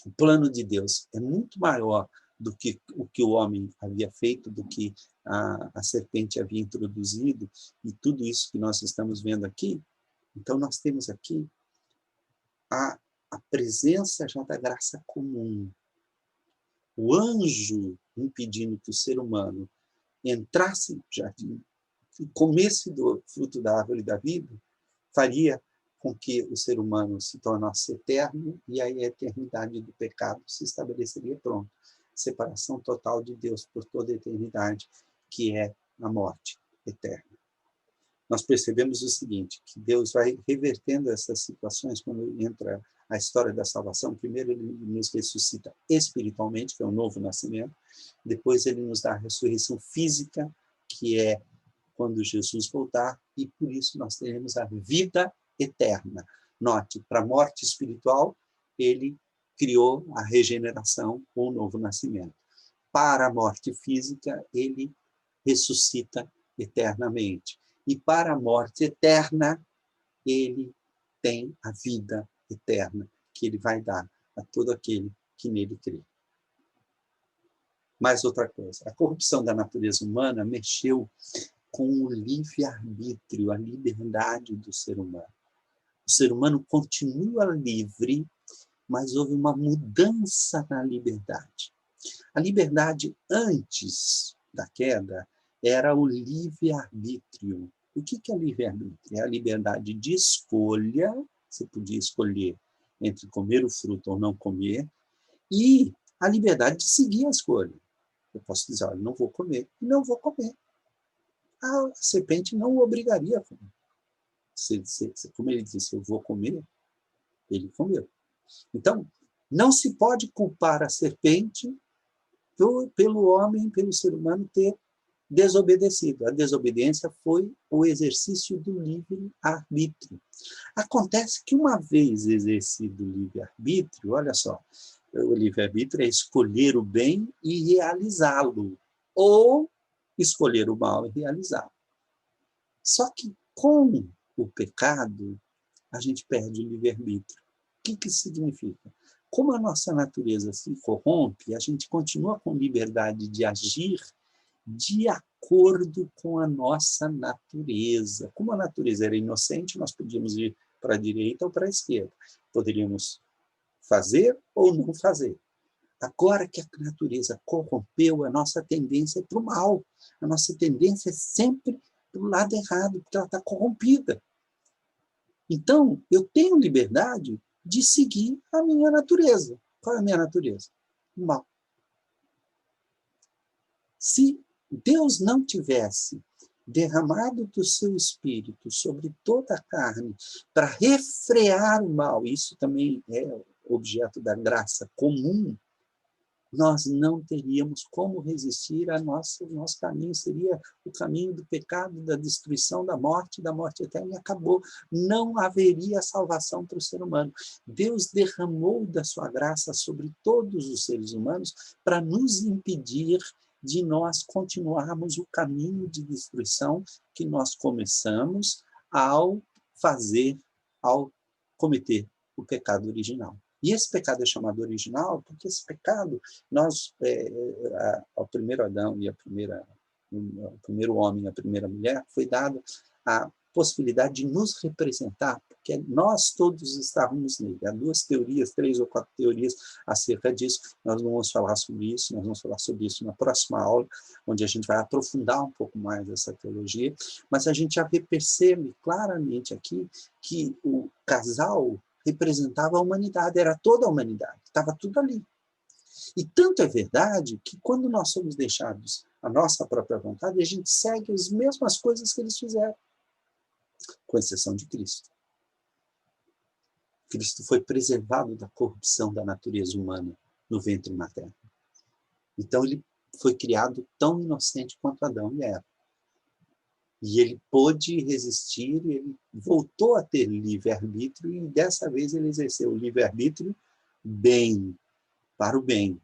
o plano de Deus é muito maior do que o que o homem havia feito, do que a serpente havia introduzido, e tudo isso que nós estamos vendo aqui, então nós temos aqui a presença já da graça comum. O anjo impedindo que o ser humano entrasse no jardim e comesse do fruto da árvore da vida, faria com que o ser humano se tornasse eterno, e aí a eternidade do pecado se estabeleceria pronto. Separação total de Deus por toda a eternidade, que é a morte eterna. Nós percebemos o seguinte, que Deus vai revertendo essas situações quando entra a história da salvação. Primeiro, ele nos ressuscita espiritualmente, que é o novo nascimento. Depois, ele nos dá a ressurreição física, que é quando Jesus voltar, e por isso nós teremos a vida eterna. Note, para a morte espiritual, ele criou a regeneração, o novo nascimento. Para a morte física, ele ressuscita eternamente. E para a morte eterna, ele tem a vida eterna, que ele vai dar a todo aquele que nele crê. Mais outra coisa, a corrupção da natureza humana mexeu com o livre-arbítrio, a liberdade do ser humano. O ser humano continua livre, mas houve uma mudança na liberdade. A liberdade antes da queda era o livre-arbítrio. O que é livre-arbítrio? É a liberdade de escolha, você podia escolher entre comer o fruto ou não comer, e a liberdade de seguir a escolha. Eu posso dizer, olha, não vou comer, e não vou comer. A serpente não o obrigaria a comer. Como ele disse, eu vou comer, ele comeu. Então, não se pode culpar a serpente pelo homem, pelo ser humano ter desobedecido. A desobediência foi o exercício do livre-arbítrio. Acontece que uma vez exercido o livre-arbítrio, olha só, o livre-arbítrio é escolher o bem e realizá-lo, ou escolher o mal e realizá-lo. Só que com o pecado, a gente perde o livre-arbítrio. O que isso significa? Como a nossa natureza se corrompe, a gente continua com liberdade de agir de acordo com a nossa natureza. Como a natureza era inocente, nós podíamos ir para a direita ou para a esquerda. Poderíamos fazer ou não fazer. Agora que a natureza corrompeu, a nossa tendência é para o mal. A nossa tendência é sempre para o lado errado, porque ela está corrompida. Então, eu tenho liberdade de seguir a minha natureza. Qual é a minha natureza? O mal. Se Deus não tivesse derramado do seu Espírito sobre toda a carne para refrear o mal, isso também é objeto da graça comum, nós não teríamos como resistir o nosso caminho seria o caminho do pecado, da destruição, da morte eterna, e acabou. Não haveria salvação para o ser humano. Deus derramou da sua graça sobre todos os seres humanos para nos impedir de nós continuarmos o caminho de destruição que nós começamos ao cometer o pecado original. E esse pecado é chamado original porque esse pecado, ao primeiro Adão e o primeiro homem e a primeira mulher, foi dado a possibilidade de nos representar, porque nós todos estávamos nele. Há 2 teorias, 3 ou 4 teorias acerca disso. Nós não vamos falar sobre isso, nós vamos falar sobre isso na próxima aula, onde a gente vai aprofundar um pouco mais essa teologia, mas a gente já percebe claramente aqui que o casal representava a humanidade, era toda a humanidade, estava tudo ali. E tanto é verdade que quando nós somos deixados à nossa própria vontade, a gente segue as mesmas coisas que eles fizeram, com exceção de Cristo. Cristo foi preservado da corrupção da natureza humana no ventre materno. Então, ele foi criado tão inocente quanto Adão e Eva. E ele pôde resistir, ele voltou a ter livre-arbítrio, e dessa vez ele exerceu o livre-arbítrio bem, para o bem.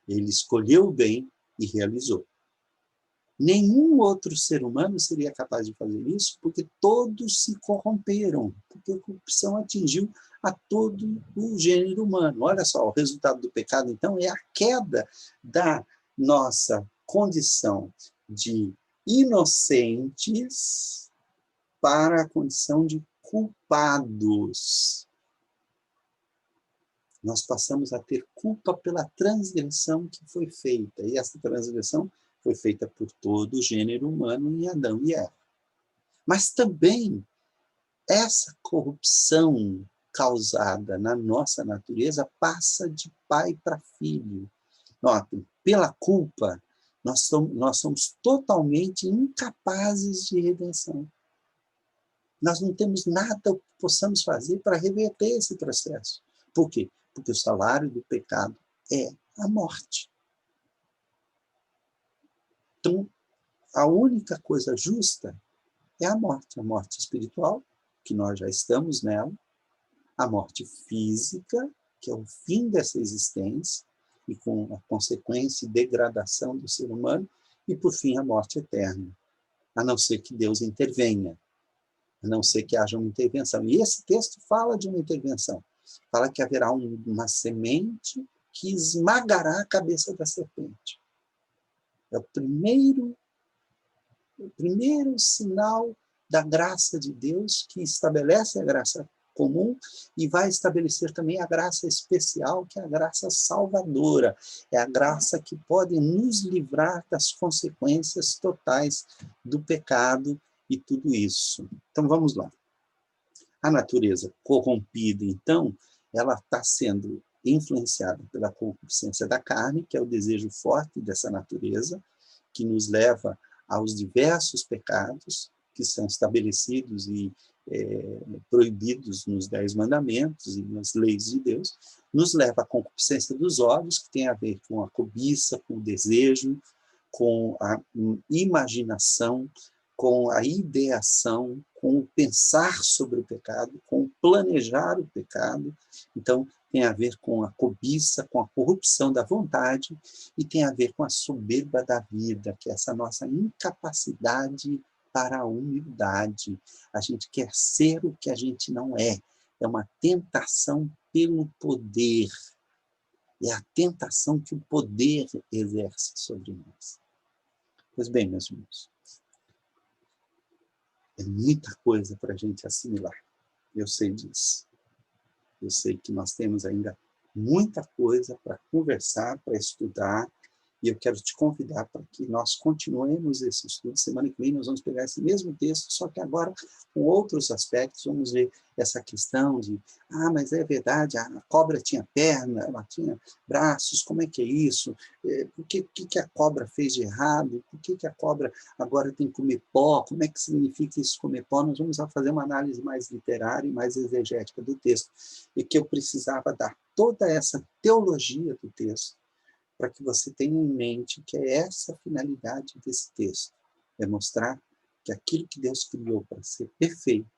Ele escolheu o bem e realizou. Nenhum outro ser humano seria capaz de fazer isso, porque todos se corromperam, porque a corrupção atingiu a todo o gênero humano. Olha só, o resultado do pecado, então, é a queda da nossa condição de inocentes para a condição de culpados. Nós passamos a ter culpa pela transgressão que foi feita, e essa transgressão foi feita por todo o gênero humano em Adão e Eva. Mas também essa corrupção causada na nossa natureza passa de pai para filho. Notem, pela culpa, nós somos totalmente incapazes de redenção. Nós não temos nada que possamos fazer para reverter esse processo. Por quê? Porque o salário do pecado é a morte. Então, a única coisa justa é a morte espiritual, que nós já estamos nela, a morte física, que é o fim dessa existência, e com a consequência e degradação do ser humano, e, por fim, a morte eterna, a não ser que Deus intervenha, a não ser que haja uma intervenção. E esse texto fala de uma intervenção, fala que haverá uma semente que esmagará a cabeça da serpente. É o primeiro sinal da graça de Deus, que estabelece a graça comum e vai estabelecer também a graça especial, que é a graça salvadora. É a graça que pode nos livrar das consequências totais do pecado e tudo isso. Então, vamos lá. A natureza corrompida, então, ela está sendo influenciada pela concupiscência da carne, que é o desejo forte dessa natureza, que nos leva aos diversos pecados que são estabelecidos e proibidos nos 10 mandamentos e nas leis de Deus, nos leva à concupiscência dos olhos, que tem a ver com a cobiça, com o desejo, com a imaginação, com a ideação, com o pensar sobre o pecado, com o planejar o pecado. Então, tem a ver com a cobiça, com a corrupção da vontade, e tem a ver com a soberba da vida, que é essa nossa incapacidade para a humildade. A gente quer ser o que a gente não é. É uma tentação pelo poder. É a tentação que o poder exerce sobre nós. Pois bem, meus irmãos, é muita coisa para a gente assimilar. Eu sei disso. Eu sei que nós temos ainda muita coisa para conversar, para estudar, e eu quero te convidar para que nós continuemos esse estudo. Semana que vem nós vamos pegar esse mesmo texto, só que agora com outros aspectos. Vamos ver essa questão de, mas é verdade, a cobra tinha perna, ela tinha braços, como é que é isso? O que a cobra fez de errado? Por que a cobra agora tem que comer pó? Como é que significa isso, comer pó? Nós vamos fazer uma análise mais literária e mais exegética do texto, e que eu precisava dar toda essa teologia do texto, para que você tenha em mente que é essa a finalidade desse texto, é mostrar que aquilo que Deus criou para ser perfeito,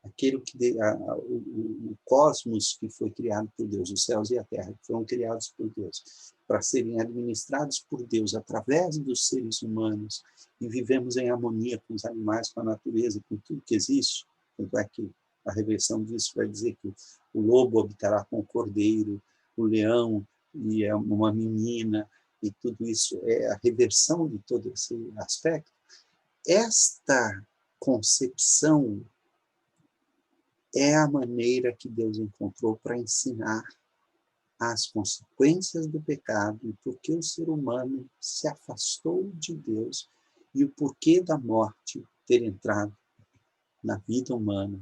aquilo que o cosmos que foi criado por Deus, os céus e a terra, que foram criados por Deus, para serem administrados por Deus através dos seres humanos, e vivemos em harmonia com os animais, com a natureza, com tudo que existe. Tanto é que a reversão disso vai dizer que o lobo habitará com o cordeiro, o leão e é uma menina, e tudo isso é a reversão de todo esse aspecto. Esta concepção é a maneira que Deus encontrou para ensinar as consequências do pecado e por que o ser humano se afastou de Deus e o porquê da morte ter entrado na vida humana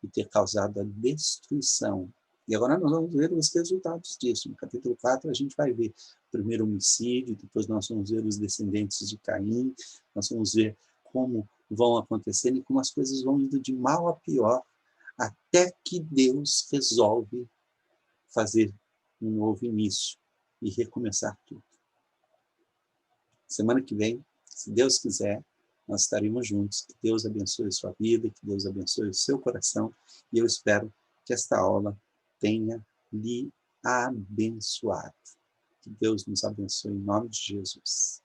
e ter causado a destruição. E agora nós vamos ver os resultados disso. No capítulo 4 a gente vai ver o primeiro homicídio, depois nós vamos ver os descendentes de Caim, nós vamos ver como vão acontecendo e como as coisas vão indo de mal a pior até que Deus resolve fazer um novo início e recomeçar tudo. Semana que vem, se Deus quiser, nós estaremos juntos. Que Deus abençoe a sua vida, que Deus abençoe o seu coração, e eu espero que esta aula tenha lhe abençoado. Que Deus nos abençoe em nome de Jesus.